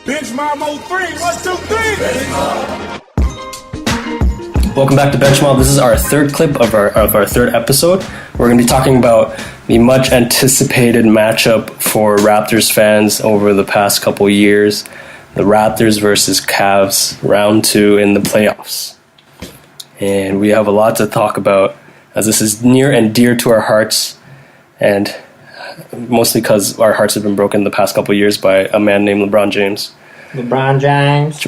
BenchMob 03, 1, 2, 3. Welcome back to BenchMob. This is our third clip of our third episode. We're going to be talking about the much anticipated matchup for Raptors fans over the past couple years, the Raptors versus Cavs, round 2 in the playoffs. And we have a lot to talk about, as this is near and dear to our hearts, and mostly because our hearts have been broken the past couple years by a man named LeBron James. LeBron James.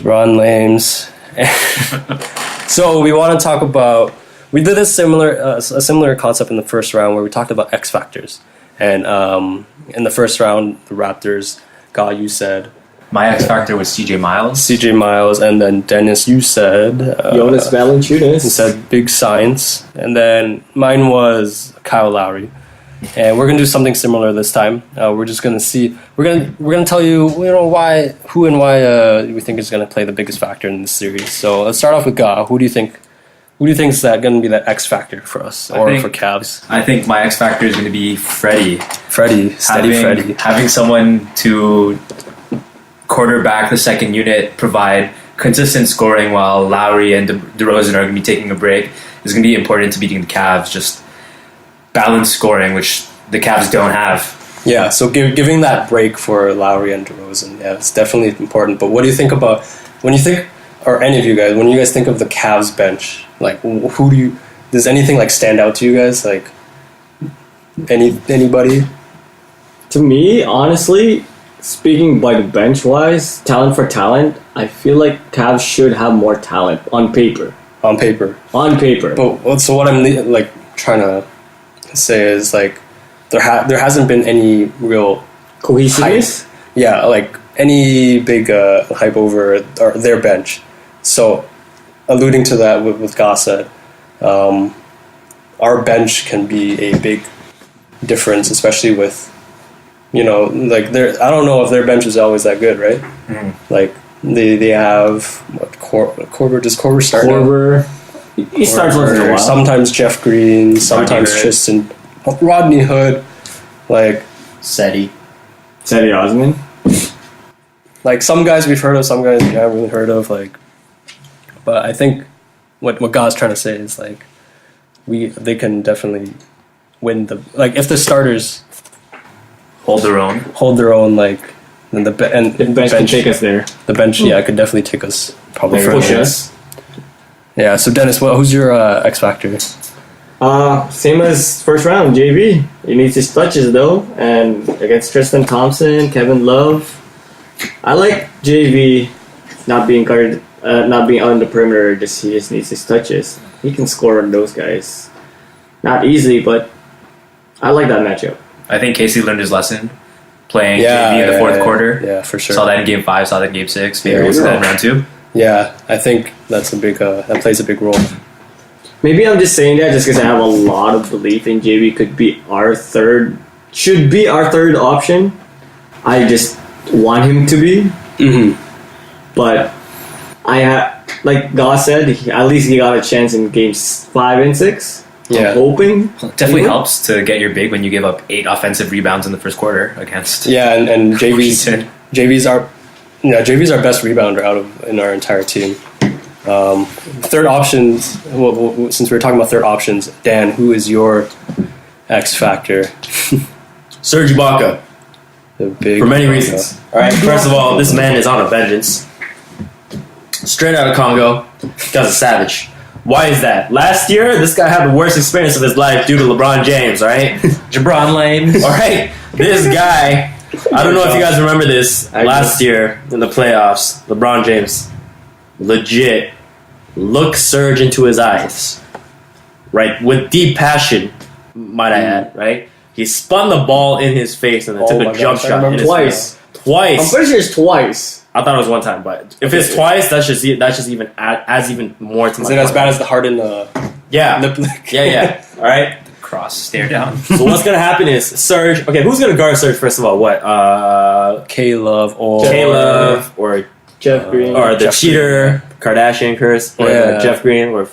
So we want to talk about. We did a similar concept in the first round where we talked about X factors, and in the first round, the Raptors. God, you said my X factor was CJ Miles, and then Dennis, you said Jonas Valanciunas. You said big science, and then mine was Kyle Lowry. And we're gonna do something similar this time. We're just gonna see. We're gonna tell you, why we think is gonna play the biggest factor in this series. So let's start off with Ga. Who do you think is that gonna be that X factor for us for Cavs? I think my X factor is gonna be Freddie. Freddie. Having someone to quarterback the second unit, provide consistent scoring while Lowry and DeRozan are gonna be taking a break is gonna be important to beating the Cavs. Just balanced scoring, which the Cavs don't have. Yeah, so giving that break for Lowry and DeRozan, yeah, it's definitely important. But what do you think about when you think, or any of you guys, when you guys think of the Cavs bench? Like, does anything like stand out to you guys? Like, anybody? To me, honestly, speaking by the bench wise, talent for talent, I feel like Cavs should have more talent on paper. On paper. But so what I'm trying to say is like there hasn't been any real cohesiveness. Yeah, like any big hype over their bench. So alluding to that with Gossett, our bench can be a big difference, especially with I don't know if their bench is always that good, right? Mm. Like they have Korver. Does Korver start? Korver. He starts once in a while. Sometimes Jeff Green, sometimes Tristan, Rodney Hood, like Seti Osman. Like some guys we've heard of, some guys we haven't really heard of. Like, but I think what God's trying to say is like they can definitely win if the starters hold their own. Like then the bench can take us there. The bench, could definitely take us probably push us. Yeah, so Dennis, who's your X factor? Same as first round, JV. He needs his touches though, and against Tristan Thompson, Kevin Love, I like JV not being guarded, not being on the perimeter. He just needs his touches. He can score on those guys, not easily, but I like that matchup. I think Casey learned his lesson playing JV in the fourth quarter. Yeah, for sure. Saw that in Game 5. Saw that in Game 6. Maybe we'll see that in round 2. Yeah, I think that's a big. That plays a big role. Maybe I'm just saying that just because I have a lot of belief in JV should be our third option. I just want him to be. Mm-hmm. But like God said, at least he got a chance in games 5 and 6. Yeah, I'm hoping definitely helps to get your big when you give up 8 offensive rebounds in the first quarter against. Yeah, and JV's our best rebounder in our entire team. Third options. Well, since we're talking about third options, Dan, who is your X factor? Serge Ibaka. For many reasons. All right. First of all, this man is on a vengeance. Straight out of Congo. Guy's a savage. Why is that? Last year, this guy had the worst experience of his life due to LeBron James. All right. Jabron Lane. All right. This guy. I don't know if you guys remember this. Last year in the playoffs, LeBron James legit looked Serge into his eyes, right, with deep passion, might I add, right? He spun the ball in his face and then took a jump shot in his face. Twice. I'm pretty sure it's twice. I thought it was one time, but if it's twice, that's just even adds even more to my. Is it as bad as the Harden? Yeah. Yeah. All right. Cross stare down. So what's gonna happen is Serge. Okay, who's gonna guard Serge first of all? What? K-Love or Jeff Green or the cheater Kardashian curse or Jeff Green or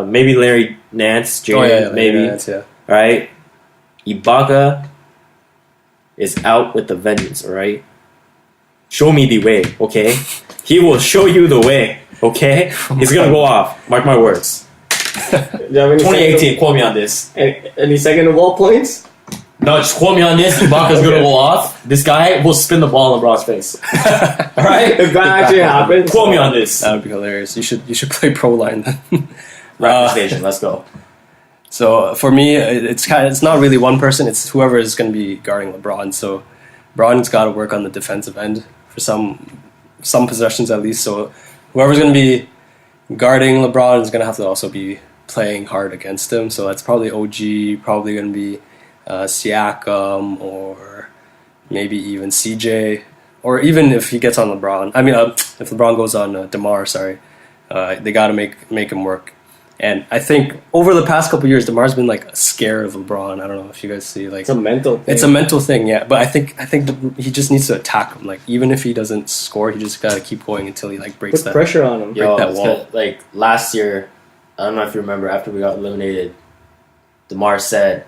maybe Larry Nance Jr. maybe. Nance, yeah. All right. Ibaka is out with the vengeance. All right. show me the way, okay? He will show you the way, okay? He's gonna go off. Mark my words. Do you have any 2018, quote me on this. any second ball points? No, just quote me on this. Ibaka's gonna go off. This guy will spin the ball in LeBron's face. Alright? If that actually happens, Quote me on this. That would be hilarious. You should play pro line then. Raptors Nation, let's go. So for me, it's not really one person. It's whoever is going to be guarding LeBron. So LeBron's got to work on the defensive end for some possessions at least. So whoever's going to be guarding LeBron is going to have to also be playing hard against him. So that's probably OG, probably going to be Siakam, or maybe even CJ, or even if he gets on LeBron. I mean, if LeBron goes on DeMar, they got to make him work. And I think over the past couple of years, DeMar's been like scared of LeBron. I don't know if you guys see, like, it's a mental thing. It's a mental thing, yeah. But I think he just needs to attack him. Like, even if he doesn't score, he just got to keep going until he like breaks Put pressure on him. Yo, that wall. like last year, I don't know if you remember, after we got eliminated, DeMar said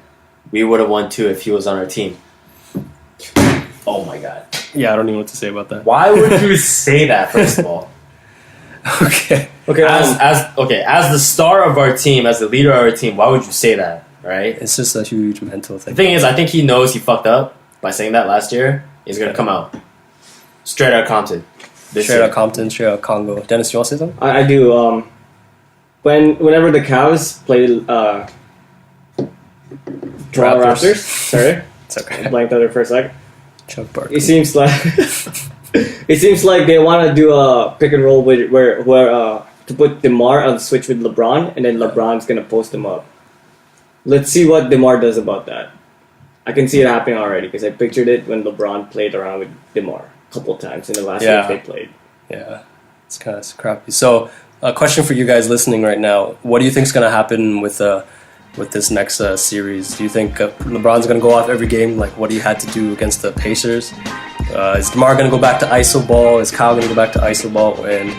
we would have won too if he was on our team. Oh my god. Yeah, I don't even know what to say about that. Why would you say that, first of all? Okay. Okay, As the star of our team, as the leader of our team, why would you say that, right? It's just a huge mental The thing. thing is, I think he knows he fucked up by saying that last year. He's gonna come out straight out of Compton. Straight out Compton, straight out Congo. Dennis, you want to say something? I do. Whenever the Cavs play Toronto Raptors, sorry, It's okay. I blanked out there for a sec. Chuck Barkley. It seems like they want to do a pick and roll where to put DeMar on the switch with LeBron, and then LeBron's gonna post him up. Let's see what DeMar does about that. I can see it happening already because I pictured it when LeBron played around with DeMar a couple times in the last Yeah. game they played. Yeah, it's kind of crappy. So, a question for you guys listening right now: what do you think is going to happen with this next series? Do you think LeBron's going to go off every game like what he had to do against the Pacers? Is DeMar going to go back to iso ball? Is Kyle going to go back to iso ball? And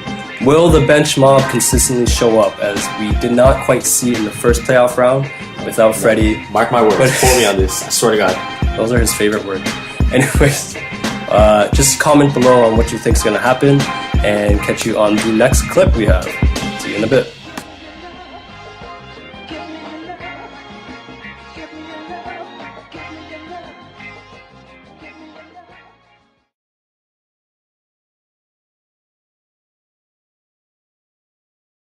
will the bench mob consistently show up, as we did not quite see in the first playoff round without Freddie? Mark my words. Quote me on this. I swear to God. Those are his favorite words. Anyways, just comment below on what you think is going to happen, and catch you on the next clip we have. See you in a bit.